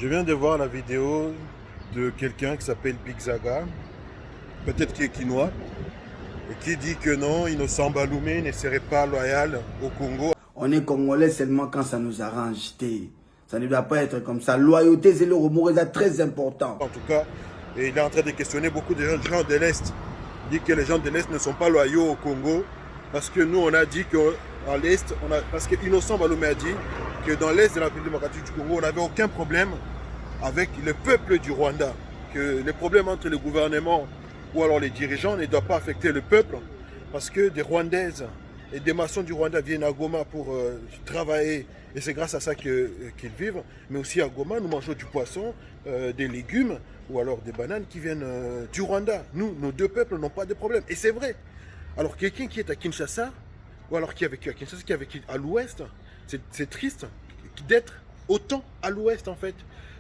Je viens de voir la vidéo de quelqu'un qui s'appelle Big Zaga, peut-être qui est quinois, et qui dit que non, Innocent Baloumé ne serait pas loyal au Congo. On est Congolais seulement quand ça nous arrange. Ça ne doit pas être comme ça. Loyauté, c'est le mot très important. En tout cas, il est en train de questionner beaucoup de gens de l'Est. Il dit que les gens de l'Est ne sont pas loyaux au Congo, parce que nous, on a dit qu'à l'Est, parce que Innocent Baloumé a dit que dans l'Est de la République démocratique du Congo, on n'avait aucun problème avec le peuple du Rwanda. Que les problèmes entre le gouvernement ou alors les dirigeants ne doivent pas affecter le peuple, parce que des Rwandaises et des maçons du Rwanda viennent à Goma pour travailler, et c'est grâce à ça qu'ils vivent. Mais aussi à Goma, nous mangeons du poisson, des légumes ou alors des bananes qui viennent du Rwanda. Nous, nos deux peuples n'ont pas de problème. Et c'est vrai. Alors quelqu'un qui est à Kinshasa, ou alors qui a vécu à Kinshasa, qui a vécu à l'ouest, c'est triste d'être autant à l'ouest en fait.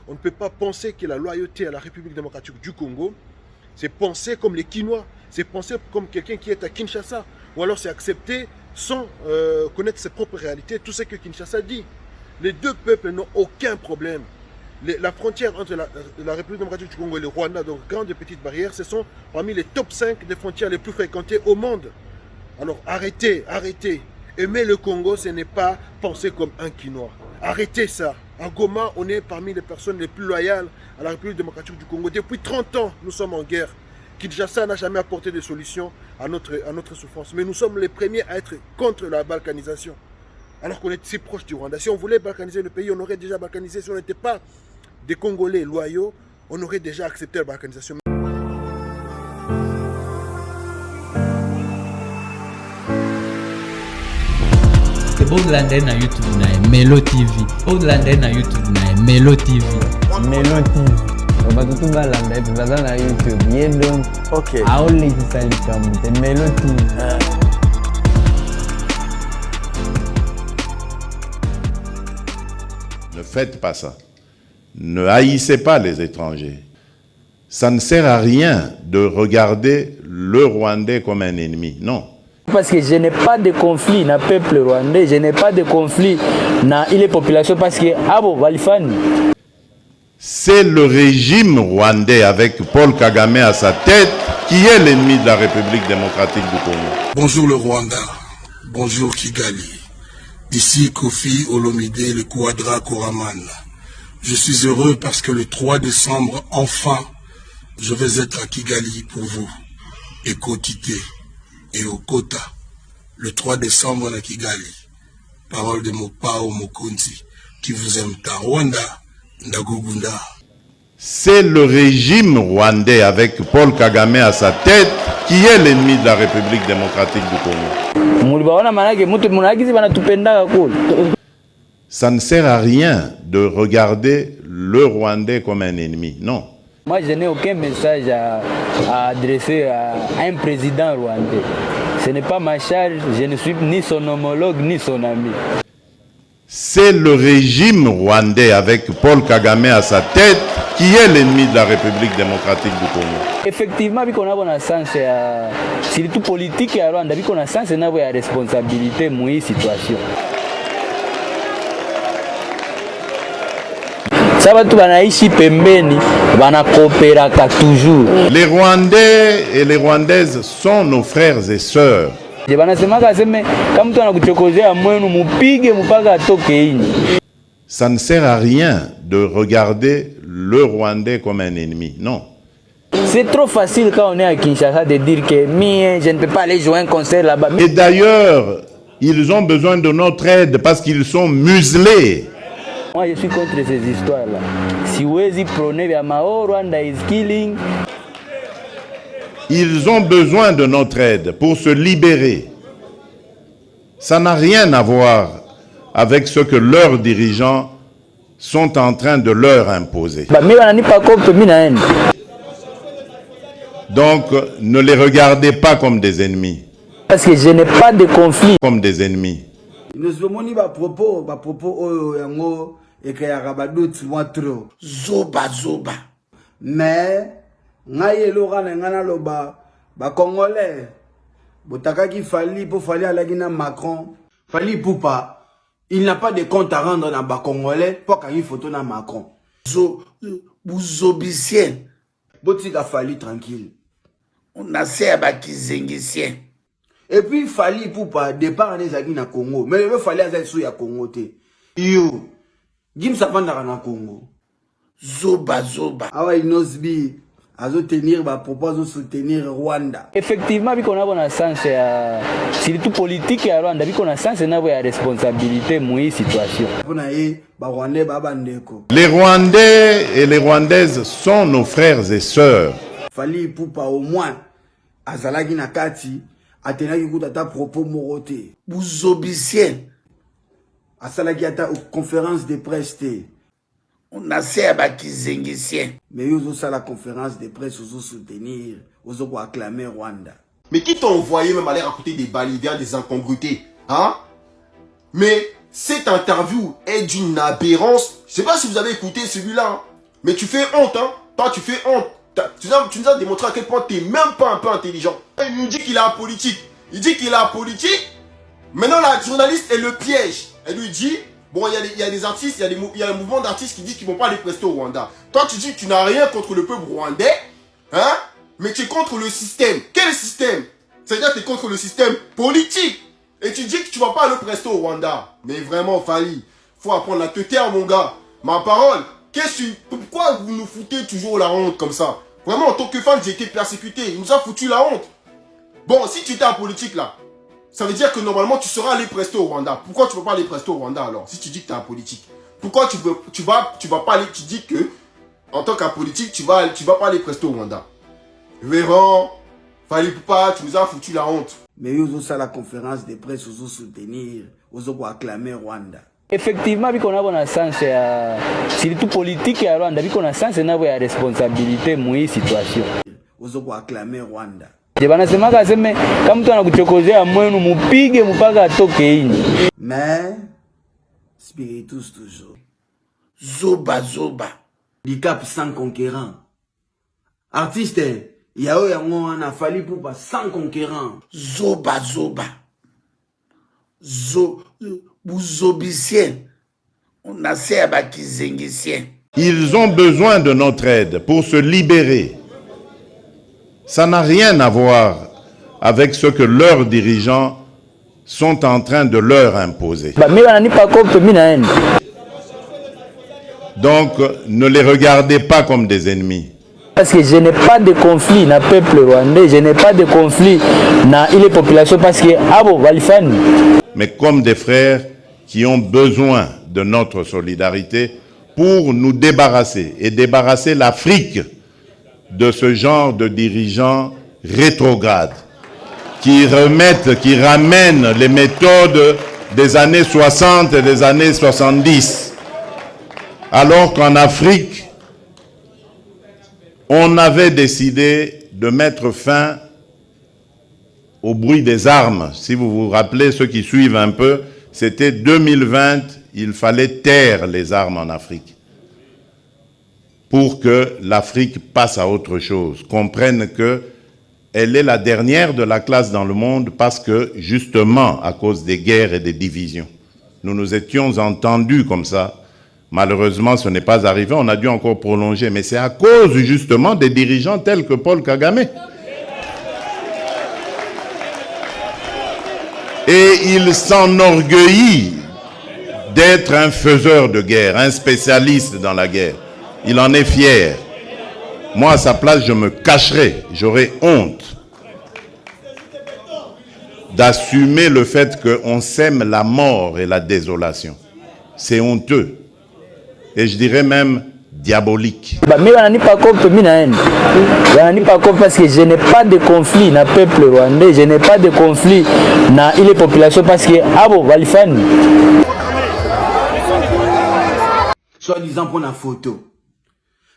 On ne peut pas penser que la loyauté à la République démocratique du Congo, c'est penser comme les Quinois, c'est penser comme quelqu'un qui est à Kinshasa, ou alors c'est accepter sans connaître ses propres réalités, tout ce que Kinshasa dit. Les deux peuples n'ont aucun problème. La frontière entre la République démocratique du Congo et le Rwanda, donc grandes et petites barrières, ce sont parmi les top 5 des frontières les plus fréquentées au monde. Alors arrêtez. Aimer le Congo, ce n'est pas penser comme un Quinois. Arrêtez ça. À Goma, on est parmi les personnes les plus loyales à la République démocratique du Congo. Depuis 30 ans, nous sommes en guerre. Kinshasa n'a jamais apporté de solution à notre souffrance. Mais nous sommes les premiers à être contre la balkanisation. Alors qu'on est si proche du Rwanda. Si on voulait balkaniser le pays, on aurait déjà balkanisé. Si on n'était pas des Congolais loyaux, on aurait déjà accepté la balkanisation. Odlander na YouTube na Melo TV. Odlander na YouTube na Melo TV. Melo TV. Batutu balanda tuzaza na YouTube. Yedon. Ok. Aoli kisalikamu. Melo TV. Ne faites pas ça. Ne haïssez pas les étrangers. Ça ne sert à rien de regarder le Rwandais comme un ennemi. Non. Parce que je n'ai pas de conflit dans le peuple rwandais, je n'ai pas de conflit dans les populations parce que abo walifani. C'est le régime rwandais avec Paul Kagame à sa tête qui est l'ennemi de la République démocratique du Congo. Bonjour le Rwanda, bonjour Kigali. Ici Kofi Olomide, le Quadra Koraman. Je suis heureux parce que le 3 décembre, enfin, je vais être à Kigali pour vous. Ekotité et Okota, le 3 décembre à Kigali. Parole de Mopao Mokonzi, qui vous aime ta Rwanda, Ndagugunda. C'est le régime rwandais avec Paul Kagame à sa tête qui est l'ennemi de la République démocratique du Congo. Ça ne sert à rien de regarder le Rwandais comme un ennemi, non. Moi, je n'ai aucun message à adresser à un président rwandais. Ce n'est pas ma charge, je ne suis ni son homologue ni son ami. C'est le régime rwandais avec Paul Kagame à sa tête qui est l'ennemi de la République démocratique du Congo. Effectivement, on a un sens, surtout politique à Rwanda, on a un sens de responsabilité dans cette situation. Les Rwandais et les Rwandaises sont nos frères et sœurs. Ça ne sert à rien de regarder le Rwandais comme un ennemi, non. C'est trop facile quand on est à Kinshasa de dire que je ne peux pas aller jouer un concert là-bas. Et d'ailleurs, ils ont besoin de notre aide parce qu'ils sont muselés. Moi, je suis contre ces histoires-là. Si vous prenez Rwanda is killing. Ils ont besoin de notre aide pour se libérer. Ça n'a rien à voir avec ce que leurs dirigeants sont en train de leur imposer. Donc, ne les regardez pas comme des ennemis. Parce que je n'ai pas de conflit. Comme des ennemis. Nous avons ba propos yango ekayaka badoti mwa trop zoba. Mais ngai eloka na ngana loba ba Congolais botakaki Fali pour Fali alagina Macron. Fali Poupa, il n'a pas de compte à rendre dans ba Congolais pour qu'il photo na Macron. Bouzobicien. Botika Fali tranquille. On a serba qui zengicien. Et puis Fali pour pas départ en ezaki na Congo. Mais il fallait aller sur ya Congo te. Yo. Jim Savanda na Congo. Zoba. Awa Inosbi. Azo tenir ba propose soutenir Rwanda. Effectivement, biko na bona sens ya surtout politique ya Rwanda, biko na sens na ya responsabilité moi situation. Pona e ba Rwandais ba bandeko. Les Rwandais et les Rwandaises sont nos frères et sœurs. Fali Ipupa au moins azalaki na kati atenaki kutata propos morote. Bouzobicien. Asalaki ata conférence de presse te. On a serba qui zengicien. Mais ils ont ça la conférence de presse, ils ont soutenir, ils ont acclamer Rwanda. Mais qui t'a envoyé même aller raconter des balivernes, des incongruités, hein? Mais cette interview est d'une aberrance. Je sais pas si vous avez écouté celui-là, hein? Mais tu fais honte, hein? Toi, tu fais honte. Tu nous as démontré à quel point tu n'es même pas un peu intelligent. Il nous dit qu'il est apolitique. Il dit qu'il est apolitique. Maintenant, la journaliste, elle le piège. Elle lui dit... Bon, il y a des artistes, il y a un mouvement d'artistes qui disent qu'ils ne vont pas les prester au Rwanda. Toi, tu dis que tu n'as rien contre le peuple rwandais, hein, mais tu es contre le système. Quel système? C'est-à-dire que tu es contre le système politique. Et tu dis que tu ne vas pas le prester au Rwanda. Mais vraiment, Fali, faut apprendre à te taire, mon gars. Ma parole, pourquoi vous nous foutez toujours la honte comme ça? Vraiment, en tant que fan, j'ai été persécuté. Il nous a foutu la honte. Bon, si tu étais en politique, là, ça veut dire que normalement tu seras allé prester au Rwanda. Pourquoi tu ne veux pas aller prester au Rwanda alors? Si tu dis que tu es en politique. Pourquoi tu vas pas aller, tu dis que en tant qu'apolitique, tu vas pas aller prester au Rwanda? Véran, Fali Ipupa, tu nous as foutu la honte. Mais ils ont ça la conférence de presse, ils ont soutenir, ils ont acclamer Rwanda. Effectivement, biko na bona sens ya surtout politique ya Rwanda, biko na sens na ya responsabilité moi situation. Ils ont acclamer Rwanda. Banasemaka seme kama mtu anakuchokozea mwenu mupige mpaka atoke inji. Mais spiritus toujours. Zoba. Dicap sans conquérant. Artiste, yao yango ana Fali Ipupa sans conquérant. Zoba. Bouzobicien. On a serba qui zengicien. Ils ont besoin de notre aide pour se libérer. Ça n'a rien à voir avec ce que leurs dirigeants sont en train de leur imposer. Donc, ne les regardez pas comme des ennemis. Parce que je n'ai pas de conflit dans le peuple rwandais, je n'ai pas de conflit dans les populations parce que mais comme des frères qui ont besoin de notre solidarité pour nous débarrasser et débarrasser l'Afrique de ce genre de dirigeants rétrogrades qui ramènent les méthodes des années 60 et des années 70. Alors qu'en Afrique, on avait décidé de mettre fin au bruit des armes. Si vous vous rappelez, ceux qui suivent un peu, c'était 2020, il fallait taire les armes en Afrique pour que l'Afrique passe à autre chose, comprenne qu'elle est la dernière de la classe dans le monde parce que, justement, à cause des guerres et des divisions. Nous nous étions entendus comme ça. Malheureusement, ce n'est pas arrivé, on a dû encore prolonger, mais c'est à cause, justement, des dirigeants tels que Paul Kagame. Et il s'enorgueillit d'être un faiseur de guerre, un spécialiste dans la guerre. Il en est fier. Moi, à sa place, je me cacherais. J'aurais honte d'assumer le fait qu'on sème la mort et la désolation. C'est honteux. Et je dirais même diabolique. Parce que je n'ai pas de conflit dans le peuple rwandais, je n'ai pas de conflit dans les populations parce que Soit-disant pour la photo.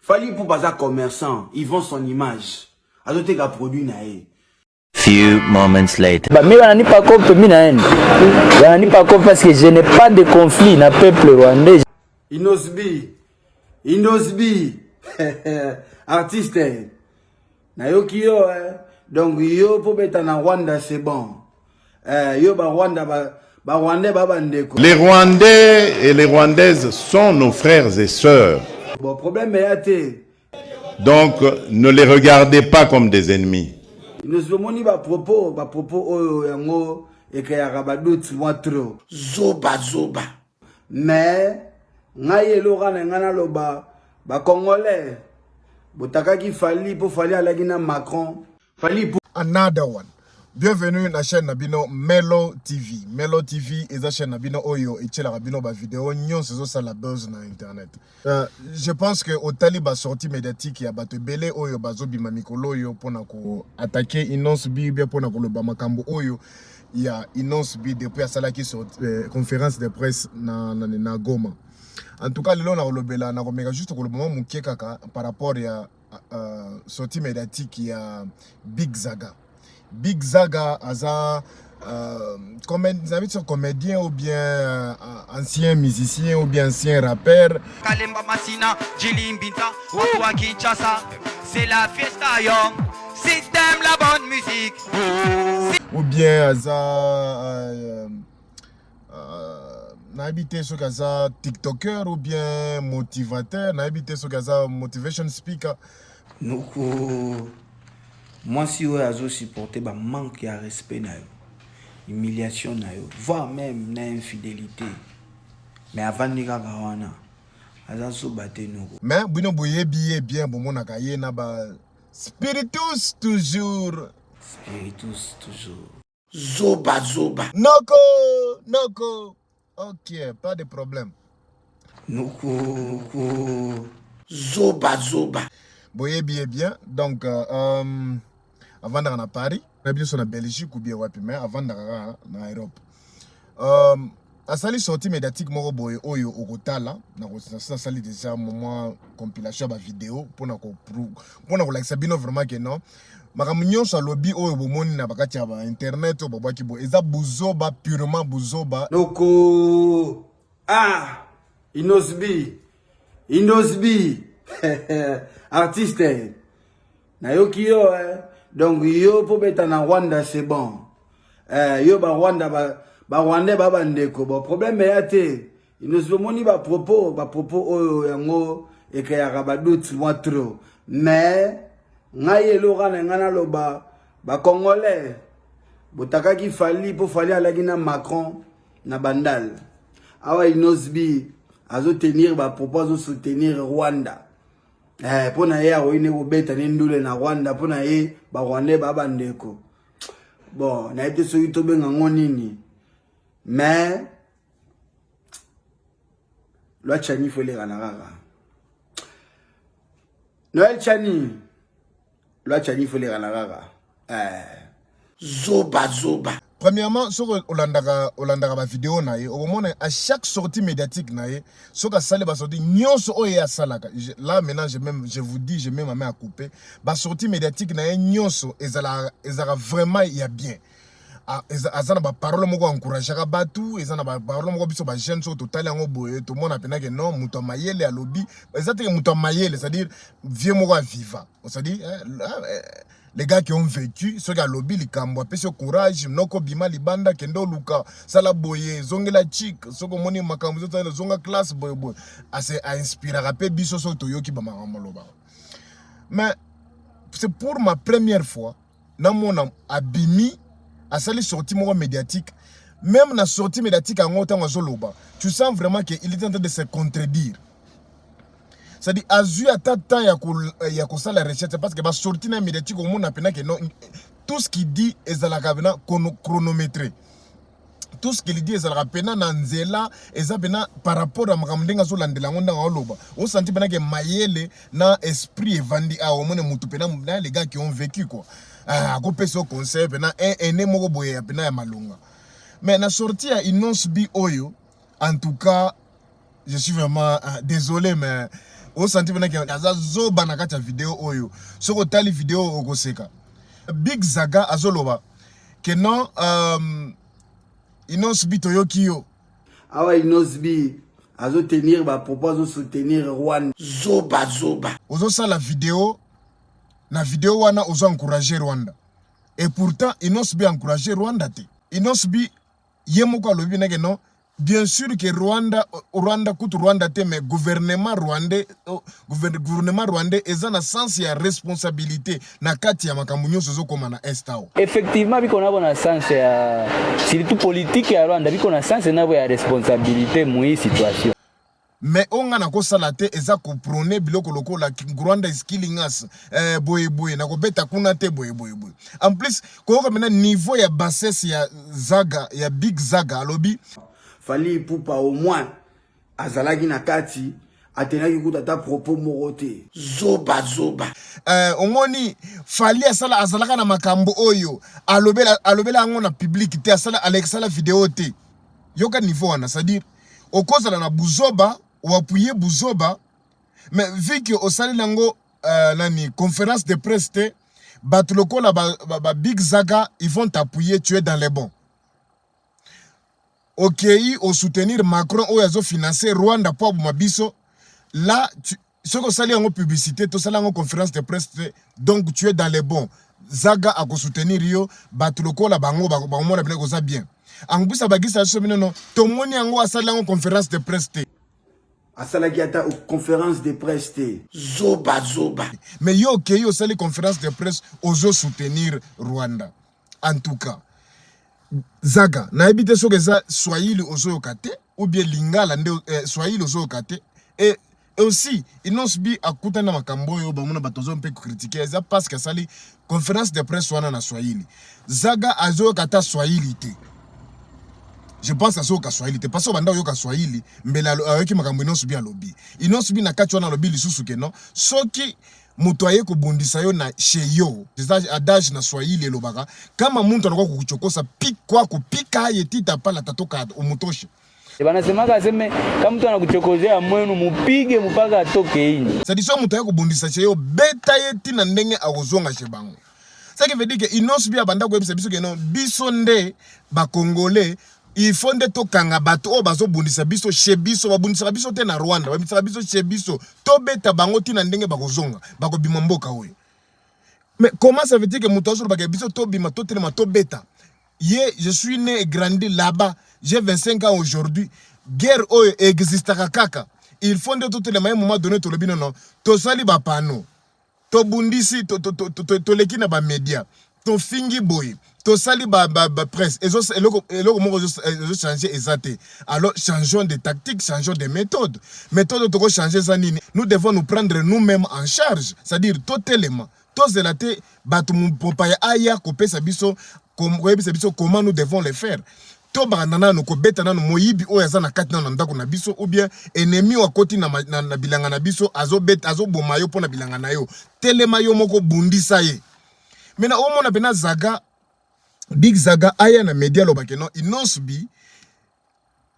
Fali Ipupa za commerçant, ils vendent son image. Azote ka produit na e. Few moments later. Parce que je n'ai pas de conflit dans le peuple rwandais. Inosbi. Artiste. Na yo kiyo donc yo pour beta na Rwanda c'est bon. Yo ba Rwanda Rwandais ba bandeko. Les Rwandais et les Rwandaises sont nos frères et sœurs. Bon, problème est à Donc, ne les regardez pas comme des ennemis. nous sommes à propos, yango et que yarabadout moi trop. Zoba. Mais, ngaye lorana ngana loba, ba Congolais, botakaki fali pour fali à la Guinée Macron, fali pour. Another one. Bienvenue na chaîne Nabino Melo TV. Melo TV est la chaîne Nabino Oyo et la Nabino ba vidéo nyon c'est ça la buzz na internet. Je pense que au taliba sortie médiatique ya bato belé Oyo bazo bima mikolo yo pona ko attaquer Innonce Bi bien pona ko loba makambo Oyo ya Innonce Bi depuis asalaki sur conférence de presse na Goma. En tout cas lelo na kolobela na komeka juste ko loba mukie kaka par rapport ya sortie médiatique ya Big Zaga. Big Zaga aza comédien ou bien ancien musicien ou bien ancien rappeur. Kalemba Masina, Jilimbinta, Wakwa Kinshasa, c'est la fiesta young. Si t'aimes la bonne musique. Ou bien aza n'habité sur Gaza TikToker ou bien motivateur, n'habité sur Gaza motivation speaker. Moi, si vous avez supporté, manque de respect, humiliation, voire même infidélité. Mais avant de gagner, mais vous boye bien pour mon akaye na ba spiritus toujours. Spiritus toujours. Zoba. Noko. Ok, pas de problème. Noko. Zoba. Boye bien. Donc avant d'aller à Paris, on a bien sur la Belgique ou bien mais avant d'aller en Europe. À sali sortie médiatique moro boye oyo okotala na ko sali déjà moment compilation ba vidéo pour na ko like sabino vraiment que non makamunyo sa lobby oyo bomoni na bakati ya ba internet o babaki bo eza buzoba purement buzoba noko Innonce Bi artiste na yo ki yo donc yo po beta na Rwanda c'est bon yo ba Rwanda ba Rwanda ba bandeko bon problème est à te Innonce moni ba propos oyo yango et que yarabadout moi trop mais ngaye lorana ngana loba ba Congolais botakaki fali pour fali à la Guinée Macron na bandal awa Innonce Bi azo tenir ba propos soutenir Rwanda pour na ye aroine kobeta ndule na Rwanda pour na ye ba Rwanda ba bandeko bon na été soki to benga ngonini mais lo chani fole kana kaka Noël Chani lo chani fole kana kaka zoba. Premièrement, sur Olandaka ba vidéo na ye, au moment à chaque sortie médiatique na ye, sur ka sale ba sortie nyonso oye ya salaka. Là maintenant je vous dis, j'ai même ma main à couper. Ba sortie médiatique na ye nyonso ezala vraiment il y a bien. Azana ba parole moko encourager ka batu, ezana ba parole moko biso ba jeune so total yango boye, tout monde apena que non, muto mayele a lobby, ezate muto mayele, c'est-à-dire vieux moko viva. On se dit les gars qui ont vécu, ceux qui ont lobby, les cambois, pèse courage, noko bima libanda, kendo luka, sala boye, zongela chic, soko moni makambo, zonga classe boye, a inspiré, rappel biso so toyoki ba maramoloba. Mais c'est pour ma première fois, dans mon abimi, à sali sortie mon médiatique, même la sortie médiatique en autant zoloba, tu sens vraiment qu'il est en train de se contredire. C'est-à-dire, azu à tata ya ko la recherche parce que ba sorti na médiatique au monde apena que non tout ce qu'il dit est à la cabina chronométré. Tout ce qu'il dit est à la pena na nzela est à par rapport à makamdenga so landela ngonda ngoloba. On senti pena que mayele na esprit evandi a au monde mutu pena les gars qui ont vécu quoi. Ko pese au conseil pena ene moko boye pena ya malunga. Mais na sorti à Innonce Bi oyo en tout cas je suis vraiment désolé mais au senti que aza zoba na kati ya vidéo oyo soko tali vidéo okoseka Big Zaga azoloba que non Innonce Bi toyoki yo awa Innonce Bi azo tenir ba propos soutenir Rwanda zoba ozo sala vidéo na vidéo wana ozo encourager Rwanda et pourtant Innonce Bi encourager Rwanda te Innonce Bi yemoko alobi na que non bien sûr que Rwanda coûte Rwanda te, mais gouvernement rwandais est en sens ya responsabilité na kati ya makambo nyonso zo koma na estao. Effectivement biko na bona sens ya surtout politique ya Rwanda biko na sens na ya responsabilité mu situation. Mais on a kosala te eza ko prôner biloko lokola Rwanda is killing us boy na ko beta kuna te boy. En plus ko mena niveau ya bassesse ya Zaga ya Big Zaga alobi Fali Ipupa au moins azalaki na kati atenaki kutata propos morote zoba omoni Fali asala azalaka na makambo oyo alobela ngo na public te asala Alexala vidéo te yoka niveau wana, c'est-à-dire okozala na buzoba ou appuyer buzoba, mais vu que osali nango nani conférence de presse te batuloko la Big Zaga, ils vont t'appuyer, tu es dans les bons. Ok, au soutenir Macron ou yazo financer Rwanda pour Mabiso, là ce que sali en publicité, tout ça en conférence de presse, donc tu es dans les bons. Zaga a soutenir yo batuloko la bango bango la bien bien. En plus, ça va dire ça, non. Tout le monde a sali en conférence de presse. Asalaki ata conférence de presse zoba. Mais yo ok yo sali conférence de presse ozo soutenir Rwanda. En tout cas, Zaga na habite so que ça Swahili ozo kate ou bien Lingala nde Swahili ozo kate et aussi ils n'ont subi à kuta na makambo yo ba mona batozo mpe critiquer ça parce que sali conférence de presse wana na Swahili. Zaga azo kata Swahili te. Je pense à ce que Swahili te parce que banda yo ka Swahili mbela avec makambo non subi à lobby. Ils n'ont subi na kati wana lobby lisusu ke non. Soki mutoye ko bundisa yo na sheyo. C'est adage na Swahili lobaka. Kama muntu anakuwa kukuchokosa pikwa kupika yetita pala tatoka umutoshe. Banasemaka aseme kama mtu anakuchokozea mwenu mupige mpaka atoke inji. C'est-à-dire so mutoye ko bundisa sheyo beta yeti na ndenge akozonga shebango. Ça qui veut dire que ils n'ont subi abanda ko biso ke non biso nde ba Congolais. Il faut que to kanga bato o bazo bundisa biso chez biso babundisa biso te na Rwanda babundisa biso chez biso to beta bango tina ndenge bakozonga bakobima mboka oyo. Mais comment ça veut dire que mutozo ba biso to bima to telema to beta je suis né et grandi là-bas, j'ai 25 ans aujourd'hui, guerre oyo existe kaka. Il faut que to telema un moment donné to lobino non to sali ba pano to bundisi to lekina ba média to fingi boy to sali ba presse et changer exacté. Alors changeons de tactique, changeons de méthode to changer ça nini. Nous devons nous prendre nous-mêmes en charge, c'est-à-dire totalement to zelate batu mpopaya aya kopesa biso comment nous devons le faire. To banana no ko beta na moyibi o yazana kati na ndako na biso ou bien ennemi wa koti na bilanga na biso azo boma yo pona bilanga na yo telema yo moko bundisa ye. Maintenant au mona pena Zaga Big Zaga aya na media lobake non ils n'ont subi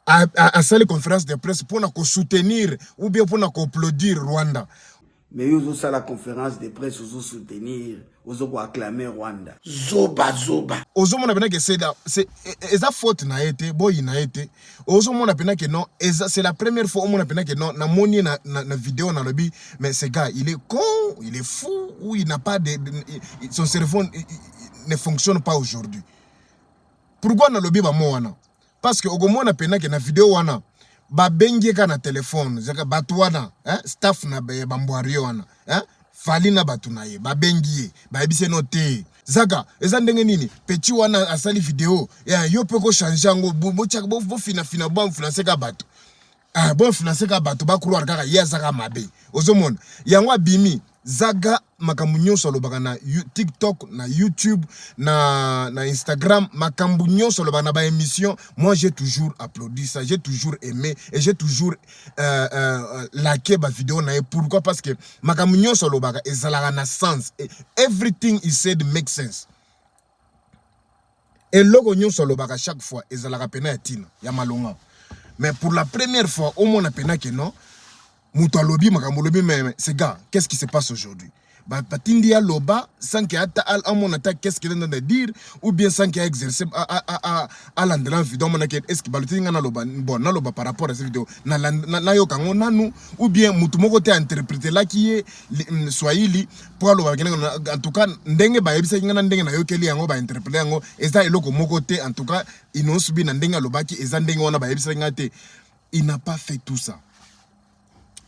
à salle conférence de presse pour na soutenir ou bien pour na applaudir Rwanda. Mais ils ont la conférence de presse pour soutenir, ils ont acclamer Rwanda. Zoba. Ozo mona pena que c'est eza faute na été, boy na été. Ozo mona pena que non, c'est la première fois mona pena que non na moni na vidéo na lobby, mais ce gars, il est con, il est fou ou il n'a pas son cerveau ne fonctionne pas aujourd'hui. Pourquoi na lobby ba mo wana? Parce que ogomona pena que na vidéo wana ba bengeka na téléphone, zaka batu wana, staff na bambwari wana, Fali na batu na ye, ba bengie, ba ebise note. Zaga, eza ndenge nini? Petit wana asali vidéo, yo peko changer ngo bo fina bon financer ka batu. Bon financer ka batu ba couloir kaka ya zaka mabe. Ozomona, yango bimi Zaga makambu nyonso lobaka na TikTok, na YouTube, na Instagram, makambu nyonso lobaka na ba émission. Moi j'ai toujours applaudi ça, j'ai toujours aimé et j'ai toujours liké ba vidéo na. Pourquoi? Parce que makambu nyonso lobaka ezalaka na sens. Everything he said makes sense. Et logo nyonso lobaka chaque fois ezalaka pena ya tina ya malonga. Mais pour la première fois au monde pena que non. Mouta lobby, mais c'est gars, qu'est-ce qui se passe aujourd'hui? batindi ya loba sans que ata amona ta qu'est-ce qu'il est en train de dire ou bien sans qu'il a exercé à l'endroit vidéo mona que est-ce que baloti ngana loba bon na loba par rapport à cette vidéo na yo kango nanu ou bien mutu moko te interpréter là qui est swahili pour loba en tout cas ndenge ba yebisa ngana ndenge na yo keli yango ba interpréter yango eza eloko moko te en tout cas inosubi na ndenge loba ki eza ndenge wana ba yebisa ngate il n'a pas fait tout ça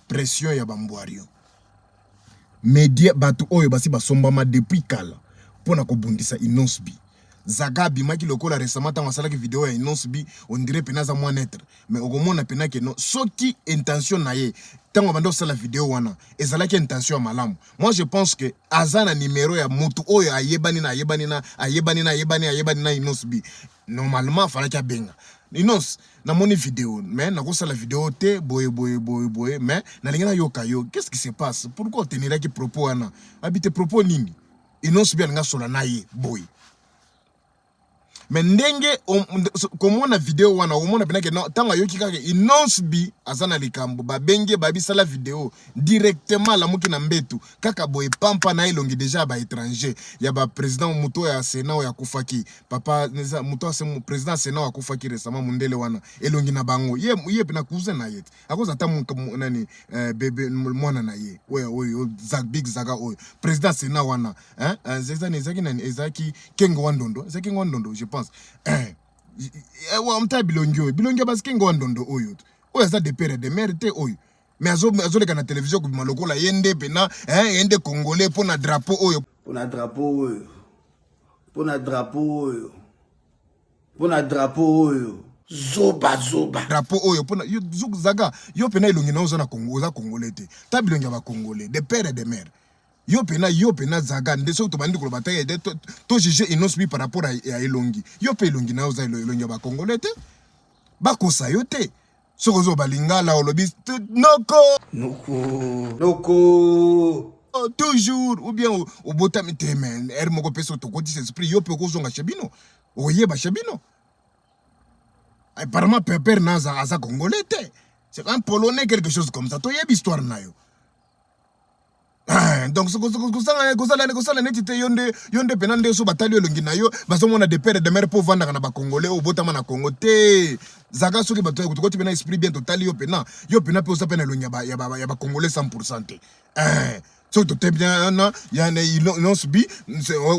pression ya bambwario media batu oyo basi basombama depuis kala pona kobundisa Inosbi Zaga bimaki lokola récemment tant wasalaki vidéo ya Inosbi on dirait penaza moins net mais okomona pena ke no soki intention na ye tango bando sala vidéo wana ezalaki intention malamu. Moi je pense que azana numéro ya mutu oyo ayebani na Inosbi normalement falaki benga Inos na moni vidéo mais na kosala vidéo te boye mais na lingana yoka yo qu'est-ce qui se passe pourquoi tenir ki propos wana habite propos nini Inosbi nga sola na ye boy mais ndenge komona vidéo wana omona penake no tanga yoki kaka Inosbi azana likambo babenge babisala vidéo directement la muki na mbetu kaka boye pampa na ilongi déjà ba étranger ya ba président muto ya Sénat ya kufaki papa neza muto ya président Sénat ya kufaki récemment mundele wana elongi na bango ye pena cousin na yet akoza ta nani bébé mwana na ye oyo big zaga oyo président Sénat wana zeza nezaki nani ezaki kengo wandondo ezaki wandondo je pense wa mta bilongi basi kengo wandondo oyo za de père de mère te oyo mais azoleka na télévision ko malokola yende pena yende congolais pona drapeau oyo pona drapeau oyo zoba drapeau oyo pona zaga yo pena ilongi na ozo na Congo za congolais te ta bilongi ba congolais de père et de mère yo pena zaga ndeso to bandi ko bataye de to juger Inosbi par rapport à ilongi yo pe ilongi na ozo ilongi ba congolais te ba kosa yo te sokozo balingala olobi noko toujours ou bien au botami temen moko peso to koti esprit yo pe ko zonga chabino oyeba chabino apparemment père naza asa congolais te c'est un polonais quelque chose comme ça to yebi histoire na yo donc kosala neti te yonde penande so batali elongi na yo bazomona de père de mère pour vendre na ba congolais au botama na Congo te zaga soki bato ko koti pena esprit bien total yo pena pe osa pena elongi ya ba congolais 100% te so to te bien na ya ne Inosbi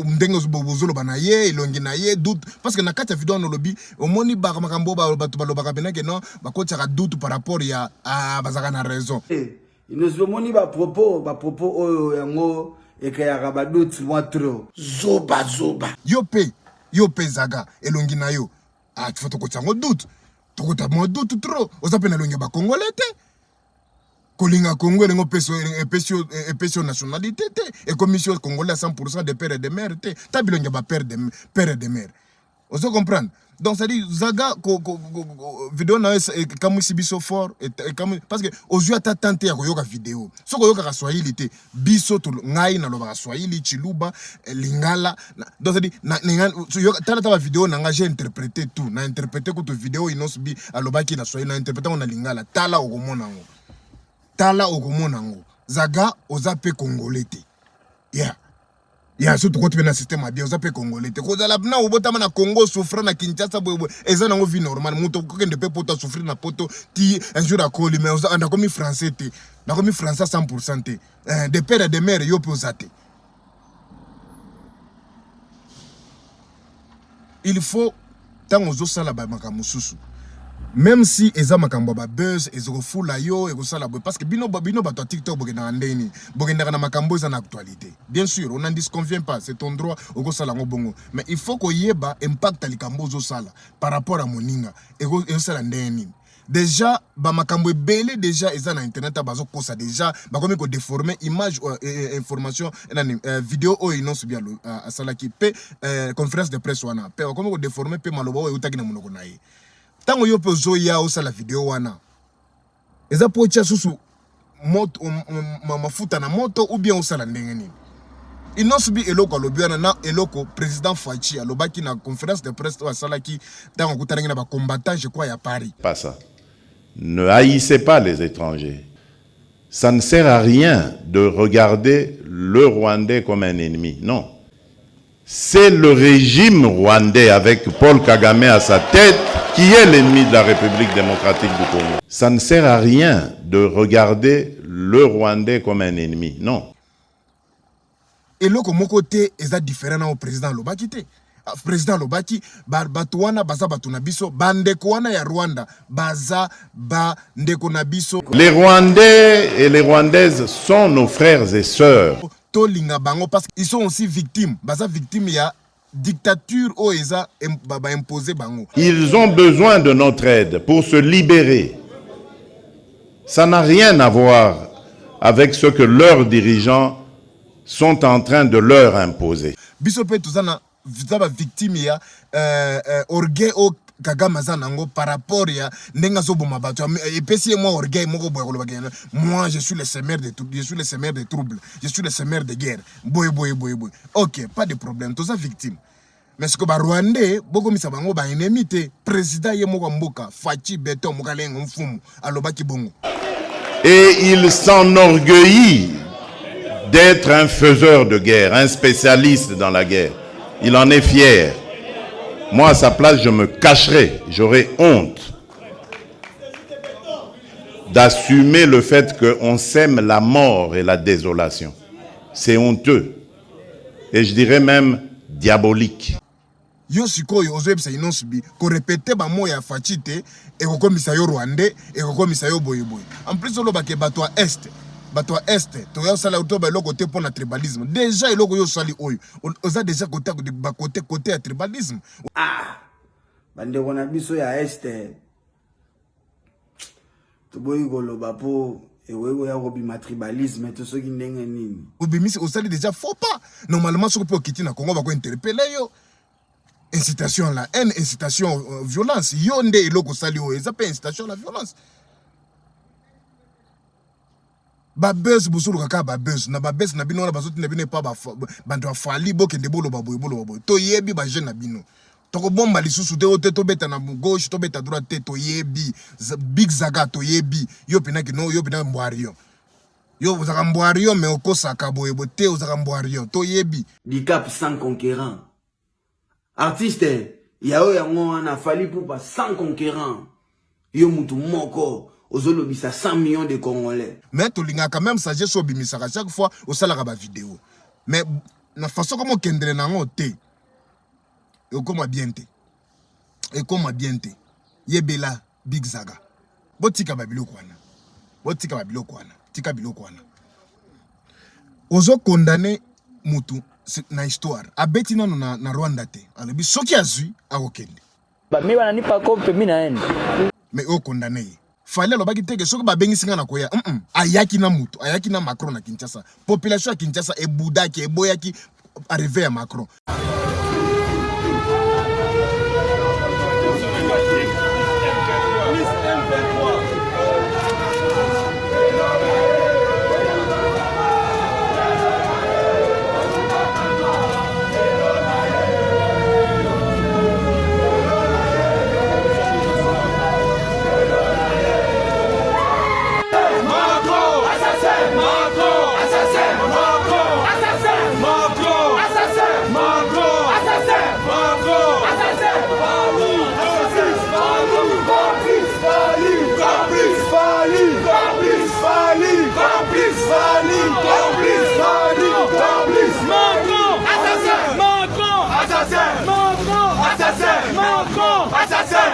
ndengo bozolo bana ye elongi na ye doute parce que na kati ya vidéo no lobi omoni ba makambo ba bato balobaka pena ke no ba koti ka doute par rapport ya bazaka na raison. Inosbi moni ba propos oyo yango ekayaka ba doute moi trop zoba yo pe zaga elongi na yo tu faut to kotango doute to kota mo doute trop oza pe na elongi ba congolais te kolinga Congo elengo pesio nationalité te et commission congolais à 100% de père et de mère te ta bilongi ba père et de mère ozo comprendre. Donc ça dit zaga vidéo na kamu sibiso fort parce que aux yeux ta tante ya koyoka vidéo soko yoka ka Swahili te biso to ngai na loba Swahili chiluba lingala donc ça dit na tala ta vidéo na nga j'ai interprété tout na interprété ko to vidéo Inosbi aloba ki na Swahili na interprété na lingala tala okomona ngo zaga ozape congolais te ya surtout quand tu viens dans système à bien ozape congolais te kozala na obotama na Congo souffrir na Kinshasa boye eza nango vie normale muto ko kende pe poto souffrir na poto ti un jour à coli mais on a commis français te na commis français 100% te de père et de mère yo pe ozate il faut tant ozo sala ba makamususu même si eza makambo ba buzz ezoko fula yo ekosala boy parce que bino bato TikTok bokenda ndeni bokenda na makambo eza na actualité bien sûr on n'en disconvient pas c'est ton droit okosala ngo bongo mais il faut ko yeba impact alikambo zo sala par rapport à moninga ekosala ndeni déjà ba makambo ebele déjà eza na internet bazo kosa déjà ba komi ko déformer image information vidéo o Inosbi a sala ki pe conférence de presse wana pe ba komi ko déformer pe maloba o utaki na monoko na ye tango yo pe zoya osala vidéo wana eza po tia susu moto mafuta na moto ou bien osala ndenge nini Inosbi eloko alobi wana na eloko président Fachi alobaki na conférence de presse osala ki tango kutangi na ba combattant je crois ya Paris. Pas ça. Ne haïssez pas les étrangers. Ça ne sert à rien de regarder le Rwandais comme un ennemi. Non. C'est le régime rwandais avec Paul Kagame à sa tête qui est l'ennemi de la République démocratique du Congo. Ça ne sert à rien de regarder le Rwandais comme un ennemi. Non. Et là, comme côté, est différent au président Lobaki. Président Lobaki, Batouana, Baza Batunabiso, Bandekouana ya Rwanda, Baza Bandekonabiso. Les Rwandais et les Rwandaises sont nos frères et sœurs. Tolinga Bango, parce qu'ils sont aussi victimes. Baza victime, il y a dictature au ESA imposé Bango. Ils ont besoin de notre aide pour se libérer. Ça n'a rien à voir avec ce que leurs dirigeants sont en train de leur imposer. Bisope Touzana, victime ya orgueil au Kagamazanango par rapport à Nengazo Bomabato. Et puis moi orgueil moi je suis le semeur des troubles, je suis le semeur des troubles, je suis le semeur de guerre. Boy. OK, pas de problème, tous victime. Mais ce que Rwandais, beaucoup mis bango ba ennemi te président yemoko mboka Fachi Beto Mokalengo Mfumu alobaki bongo. Et il s'enorgueillit d'être un faiseur de guerre, un spécialiste dans la guerre. Il en est fier. Moi, à sa place, je me cacherais. J'aurais honte d'assumer le fait qu'on sème la mort et la désolation. C'est honteux. Et je dirais même diabolique. Yo sikoyo ozebisa inonsubi ko répéter ba mo ya fachite et ko komisa yo Rwandais et ko komisa yo boy. En plus lo ba ke bato a est. Bato a est to ya sala auto ba loko te pour le tribalisme. Déjà iloko yo sali oyo. Oza déjà côté à tribalisme. Ah. Bande kona biso ya est. To boy goloba po ewe ya robima tribalisme to soki ndenge nini. Obimisi osali déjà faut pas. Normalement ce que pour quitter na Congo va ko interpeller yo. Incitation à la haine, incitation à la violence. Yonde et loko sali o, ça peut incitation à la violence. Babez busuru kaka babez na babez na bino na bazoti na bino pa ba bantu afali bokende bolo baboy. To yebi ba jeune na bino. Toko bomba lisusu te ote to beta na gauche to beta droite to yebi big zaga to yebi yo pinaki no yo pinaki mbwario. Yo uzaka mbwario me okosaka boye bote uzaka mbwario to yebi. Dicap sans conquérant. Artiste, yao yango wana fali pour pas sans conquérant. Yo mutu moko ozolobisa 100 millions de Congolais. Mais to linga quand même sagesse obimisa chaque fois au salaka ba vidéo. Mais na façon comme kendele nango te. Et comme bien te. Et comme bien te. Yebela big zaga. Botika babilo kwana. Botika babilo kwana. Tika bilo kwana. Ozo condamné mutu na histoire abeti nano na Rwanda te alobi soki azui akokende ba mi bana nipa kompe mi naenda mais o condamné fallait alobaki teke soki babengisi nga na koya ayaki na mutu ayaki na Macron na Kinshasa population ya Kinshasa ebudaki eboyaki arrivé à Macron.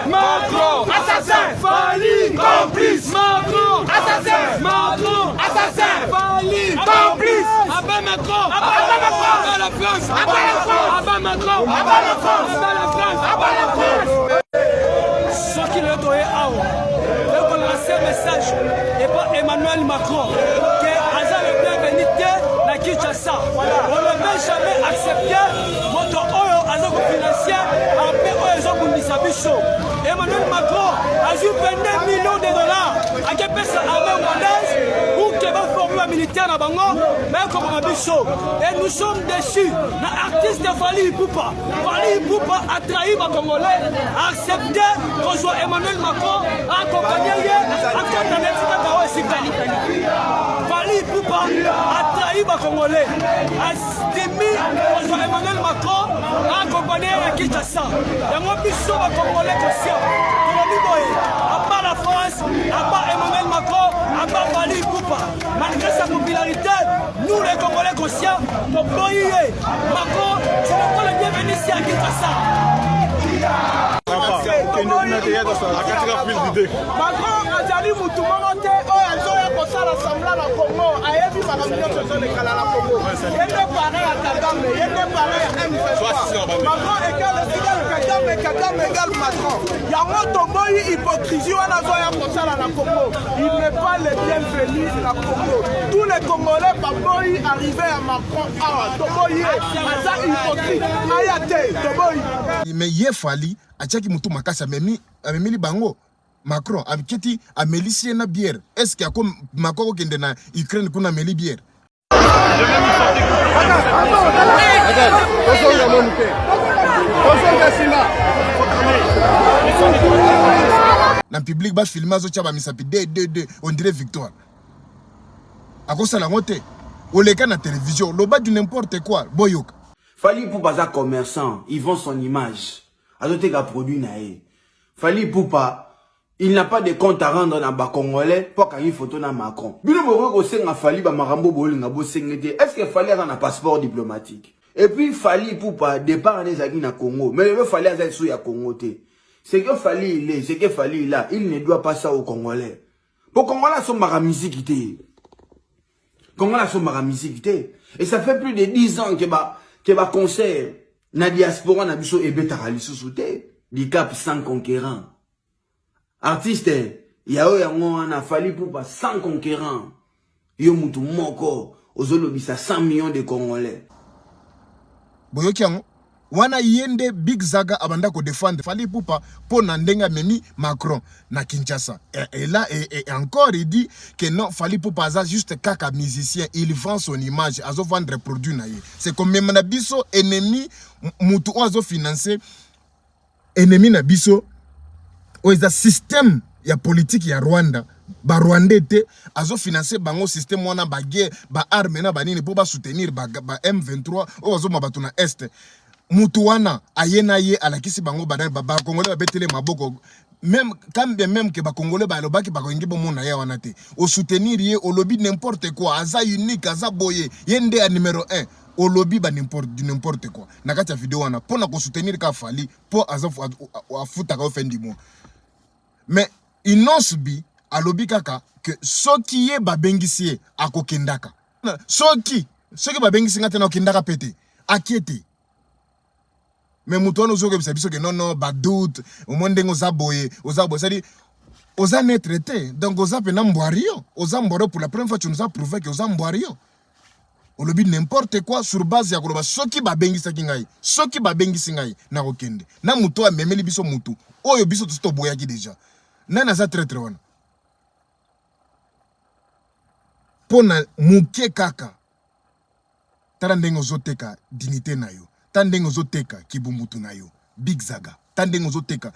Macron, assassin, Fali, complice, Macron, assassin, Macron, assassin, Fali, complice, abat Macron, abat la France, abat Macron, abat la France, abat la France. Ce qui le doit être on lance un message et pas Emmanuel Macron que Azar le bienvenu na Kinshasa. On ne peut jamais accepter votre oyo Azar financier après oyo Bundisa Bicho. Emmanuel Macron a joué 22 millions de dollars à quel pays armée rwandaise pour qu'il va former un militaire dans Bango, mais comme un bichot. Et nous sommes déçus. L'artiste Fali Ipupa a trahi les Congolais, a accepté qu'on soit Emmanuel Macron, a accompagné Fali Ipupa a trahi Fali Congolais, Demi, Emmanuel Macron, accompagné à Kinshasa. Et moi, je suis Congolais conscient. À part la France, à part Emmanuel Macron, à part Fali Poupa. Malgré sa popularité, nous les Congolais conscients, nous boyons. Macron, c'est le point le bienvenu ici à Kinshasa. Macron, Azali Moutoumanote, Azoya Kosa l'Assemblée à Congo, Ayebi Maramio Soso de Kalala Congo. Il est paré à Kagame, il est paré à M23. Macron égale Kagame égale Macron. Yango Tomboyi hypocrisie, on a Zoya Kosa la Congo. Il n'est pas le bienvenu à Congo. Tous les Congolais, Baboyi arrivés à Macron, Tomboyi, Aza hypocrite, Ayate, Tomboyi. Mais il fallait achaki mutu makasa amemili bango Macron amketi amelisie na bière. Est-ce qu'il y a comme Macron qui est na Ukraine kuna meli bière? Na public ba filmer zo tchaba misapi de on dirait victoire. Akosa la ngote oleka na télévision loba du n'importe quoi boyoka. Fali Poupa za commerçant, ils vend son image. Azote ga produit nae. Fali Poupa, il n'a pas de compte à rendre dans bas congolais pour qu'il y ait une photo na Macron. Bilo boko senga Fali ba marambo bolinga bo sengete. Est-ce que Fali a un passeport diplomatique? Et puis Fali Poupa départ en ezaki na Congo. Mais il Fali a sou ya Congo te. C'est que Fali il est, c'est que Fali là, il ne doit pas ça aux Congolais. Pour Congolais sont musique té. Congolais sont musique té. Et ça fait plus de 10 ans que ba concert na diaspora na biso ebeta lisusu te. Di cap sans conquérant. Artiste, yao yango na Fali Poupa sans conquérant. Yo mutu moko ozolobisa 100 millions de Congolais. Boyoki yango wana yende Big Zaga abanda ko défendre Fali Poupa pour nandenga memi Macron na Kinshasa. Et là et encore il dit que non Fali Poupa a juste kaka musicien, il vend son image, azo vendre produit na ye. C'est comme même na biso ennemi mutu azo financer ennemi na biso oza système ya politique ya Rwanda. Ba Rwanda te azo financer bango système wana ba guerre ba arme na banini pour ba soutenir ba M23 ozo mabatu na est. Mutu wana ayena ye alakisi bango ba Congolais ba betele maboko même quand bien même que ba Congolais ba lobaki ba kongi bo mona ya wana te o soutenir ye o lobby n'importe quoi aza unique aza boye yende a numéro 1 au lobby ba n'importe quoi na kati ya vidéo wana pona ko soutenir ka Fali pour aza afuta ka fin du mois. Mais il non subi a lobby kaka que soki ye ba bengisi akokendaka soki ba bengisi ngata na okendaka pete akiete. Mais mouton nous autres que non ba doute au monde oza boye ça dit oza ne traité donc oza pena mboario oza mboro pour la première fois tu nous as prouvé que oza mboario on le dit n'importe quoi sur base ya koloba soki ba bengisa ngai na okende na muto a memeli biso mutu oyo biso to boya ki déjà na za traité wana pona muke kaka tala ndengo zoteka dignité na yo tandeng ozoteka kibumbutu na yo Big Zaga tandeng ozoteka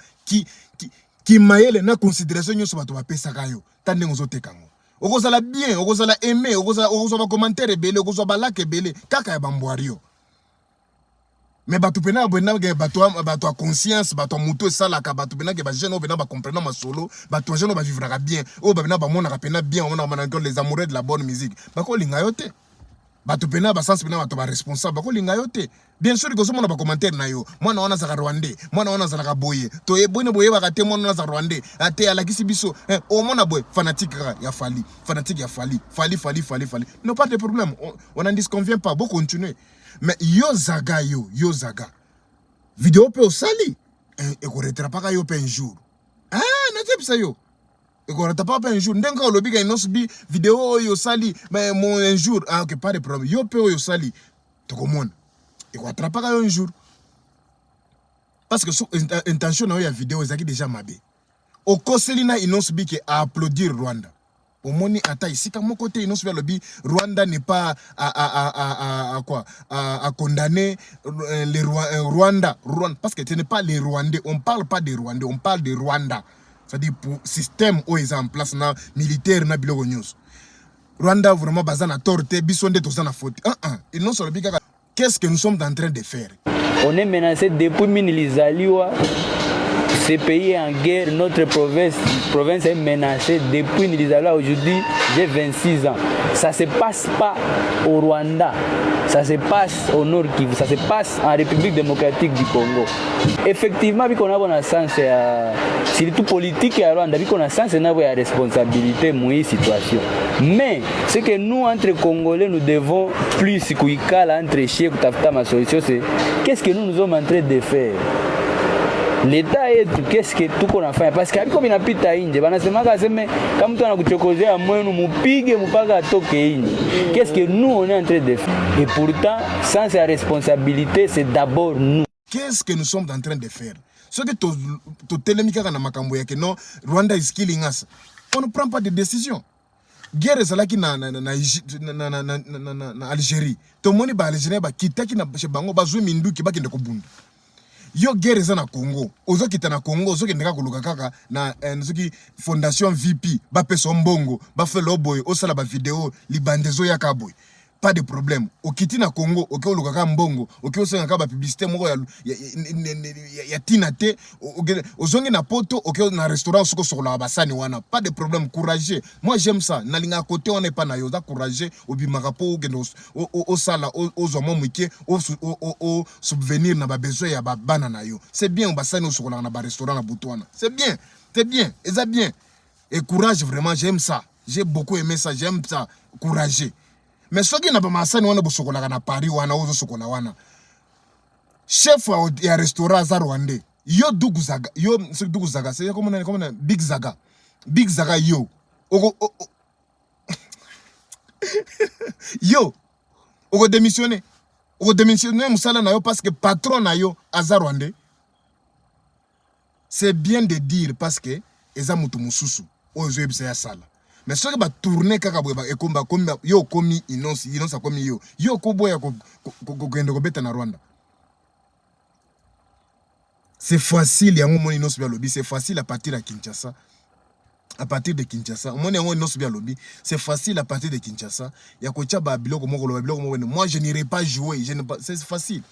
ki mayele na considération nyoso bato bapesaka yo tandeng ozoteka ngo okozala bien okozala aimer okozala commentaire ebele okozala like ebele kaka ya bambwario. Mais bato pena bena bato a conscience bato muto esalaka bato pena ke ba jeune bena ba comprendre ma solo bato jeune ba vivra bien o ba bena ba mona pena bien on a les amoureux de la bonne musique bako linga yo te. Bato pena ba sens pena bato ba responsable bako linga yo te. Bien sûr que mona ba commentaire na yo mwana wana za Rwandais mwana wana za boye to e boye ba kate mwana za Rwandais ate ala kisi biso o mona boy fanatique ya Fali non pas de problème on n'en disconvient pas beaucoup continuer. Mais yo Zaga vidéo pe osali e ko retrapaka yo pe un jour na tepsa yo e ko retrapaka pe un jour ndenga olobi ka inosbi vidéo yo sali mais mon un jour ok pas de problème yo pe yo sali to komona e ko retrapaka yo un jour parce que intention na yo ya vidéo ezaki déjà mabe o koselina inosbi ke a applaudir Rwanda. Au moni ata ici comme côté non le lobby Rwanda n'est pas à condamner les Rwanda parce que ce n'est pas les Rwandais, on parle pas des Rwandais, on parle de Rwanda. C'est-à-dire pour système où ils sont en place na militaire na bilogo news. Rwanda vraiment bazana torte bisonde tozana faute. Ils non sur bika. Qu'est-ce que nous sommes en train de faire? On est menacé depuis Minilizaliwa. Ce pays est en guerre, notre province est menacée depuis Nilizaliwa. Aujourd'hui, j'ai 26 ans. Ça ne se passe pas au Rwanda, ça se passe au Nord Kivu, ça se passe en République démocratique du Congo. Effectivement, vu qu'on a un sens, surtout politique à Rwanda, vu qu'on a un sens, on a une responsabilité dans cette situation. Mais ce que nous, entre Congolais, nous devons plus entre chiens, ma solution, c'est qu'est-ce que nous sommes en train de faire? L'État est qu'est-ce que tout qu'on a fait parce que comme inapita nje banasema kaseme kama mtu anakuchokozea mwenu mupige mpaka atoke nje. Qu'est-ce que nous on est en train de faire? Et pourtant sans sa responsabilité c'est d'abord nous. Qu'est-ce que nous sommes en train de faire? Ce que to telemika kana makambo yake no Rwanda is killing us. On ne prend pas de décision. Guerre ezalaki na Algérie. To moni ba Algérie ba kitaki na bango bazwe minduki bakende kobunda. Yo guerre za na Congo ozo kita na Congo ozo kendeka koluka kaka na nzoki fondation VP ba peso mbongo ba felo boy osala ba video libandezo ya kaboy pas de problème okiti na Congo oke oluka ka mbongo oke osenga ka ba publicité moko ya tinate ozongi na poto oke na restaurant soko sokola basani wana pas de problème courageux moi j'aime ça na linga côté on est pas na yo za courageux obimaka po okendo osala ozo momuke o subvenir na ba besoin ya ba bana na yo c'est bien basani osokola na ba restaurant na Botswana c'est bien et ça bien et courage vraiment j'aime ça j'ai beaucoup aimé ça j'aime ça courageux. Mais ce qui n'a pas massé, nous avons na Paris, ou na sokola wana. Chef ya restaurant za Rwandais. Yo Duguzaga, c'est comment Big Zaga yo. Yo. Ogo démissionner musala na yo parce que patron na yo aza Rwandais. C'est bien de dire parce que eza mutu mususu. Ozo yebisa ya sala. Mais ce qui va tourner kaka boba e komba yo komi inonsi komi yo ko boya ko kende ko beta na Rwanda. C'est facile yango moni inonsi bia lobby, c'est facile à partir de Kinshasa. À partir de Kinshasa, moni yango inonsi bia lobby, c'est facile à partir de Kinshasa. Ya ko tia ba biloko moko moi je n'irai pas jouer, c'est facile.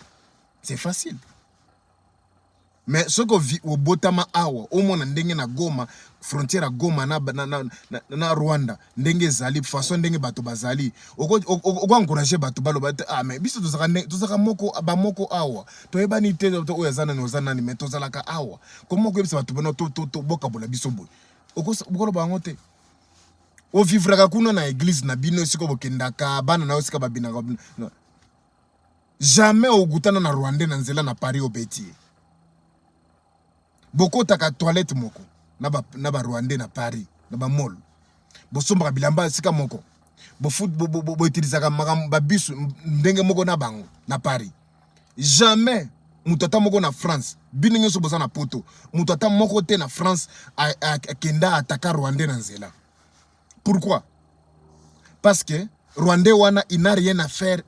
C'est facile. Mais ce que vit au Botama awa, au moins ndenge na Goma, frontière à Goma na Rwanda, ndenge zali, façon ndenge bato bazali. Oko encourager bato balo mais biso tozaka moko awa. To ebani te to oyazana nozana ni mais tozalaka awa. Comment ko bisa bato bano to boka bola biso boy. Oko bango te. O vivra kuna na église na bino siko bokendaka bana na osika babina. Jamais ogutana na Rwanda na nzela na Paris au Béti. Boko taka toilette moko na ba Rwandais na Paris na ba mall bosomba bilamba sika moko bo utilisaka ba bus ndenge moko na bango na Paris jamais mutata moko na France bino nyoso boza na poto mutata moko te na France a kenda ataka Rwandais na nzela. Pourquoi? Parce que Rwandais wana il n'a rien à faire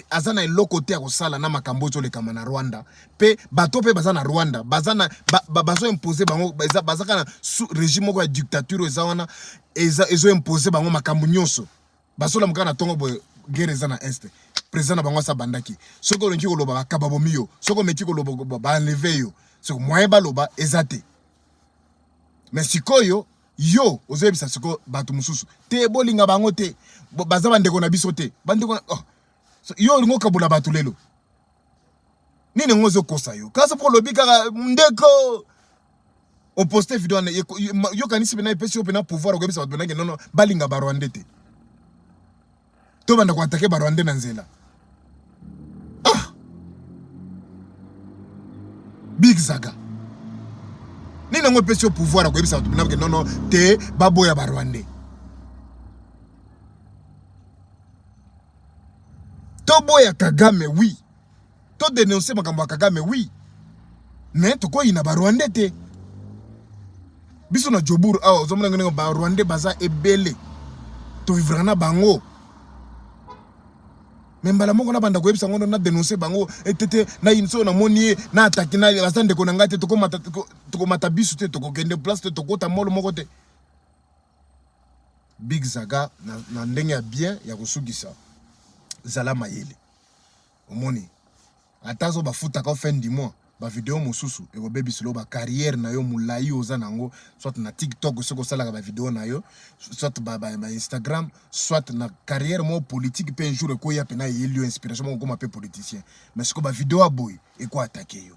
azana lokote ko sala na makambo to le kama na Rwanda pe bato pe bazana Rwanda bazana bazo imposer bango bazaka na sous régime ko ya dictature ezawana ezo imposer bango makambo nyonso basola mukana tongo boy guerre za na est président bango sa bandaki soko lonki ko loba kababo miyo soko meki ko loba ba enlever yo soko moyen ba loba ezate mais sikoyo yo ozebisa siko bato mususu te bolinga bango te baza bandeko na biso te bandeko yo lingo kabula bato lelo nini ngozo kosa yo kasa pour lobi kaka ndeko o poster video na yo kanisi bena epesi yo pena pouvoir okebisa bato benake non balinga ba Rwanda te to banda ko attaquer ba Rwanda na nzela Big Zaga nina ngo pesi au pouvoir ko ebisa tubina ke non te baboya ba Rwandais to boya Kagame oui to dénoncer makambo Kagame oui mais to ko ina ba Rwandais te biso na Joburu ozomona ngene ba Rwandais baza ebele to vivre na bango membala moko na banda ko ebisa ngondo na dénoncer bango etete na inso na moni na attaque na basande ko ngate to ko mata bisu te to ko kende place te to ko ta molo moko te Big Zaga na ndenge ya bien ya kosukisa zala mayele omoni atazo bafuta ka fin du mois ba vidéo mosusu e ko bebiselo ba carrière na yo mulai oza nango soit na TikTok soko sala ba vidéo na yo soit ba Instagram soit na carrière mo politique pe un jour ko ya pena yelio inspiration mo ko ma pe politicien mais soko ba vidéo aboy e ko attaquer yo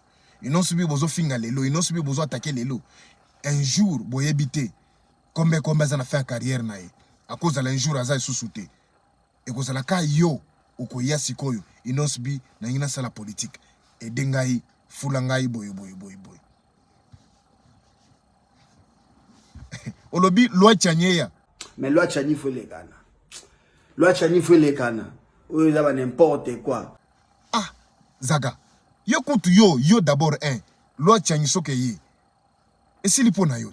non subi bozo finga lelo non subi bozo attaquer lelo un jour boyebité combien za na fait carrière na ye à cause de un jour aza sous-souté et cause la ka yo okoya sikoyo inosbi na ngina sala politique et dengai fulangai boy olobi loi tchanyeya mais loi tchani faut les gana ou ça va n'importe quoi ah Zaga yo kutu yo d'abord un loi tchani soke yi et s'il pour na yo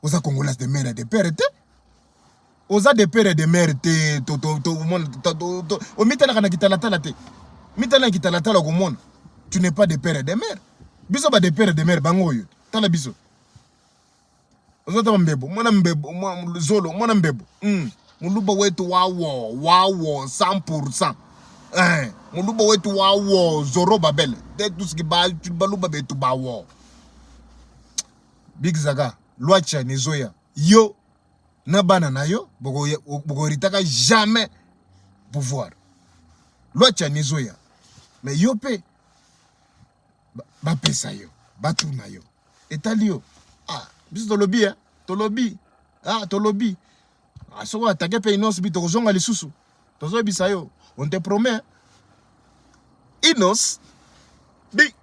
oza Congolais de mère et de père te oza de père et de mère te to o mitana kana kitalatala te mitana kitalatala ko mona tu n'es pas de père et de mère biso ba de père et de mère bango yo tala biso oza ta mbebo mwana mbebo zolo mwana mbebo muluba wetu wawo 100% muluba wetu wawo zoro babel de tout ce qui baluba betu bawo Big Zaga Loacha Nezoya yo na bana na yo boko ritaka jamais pouvoir Loacha Nezoya mais yo pe ba pesa yo batu na yo etali yo biso tolobi soko attaquer pe inos bi tozonga lisusu tozo bisa yo on te promet inos bi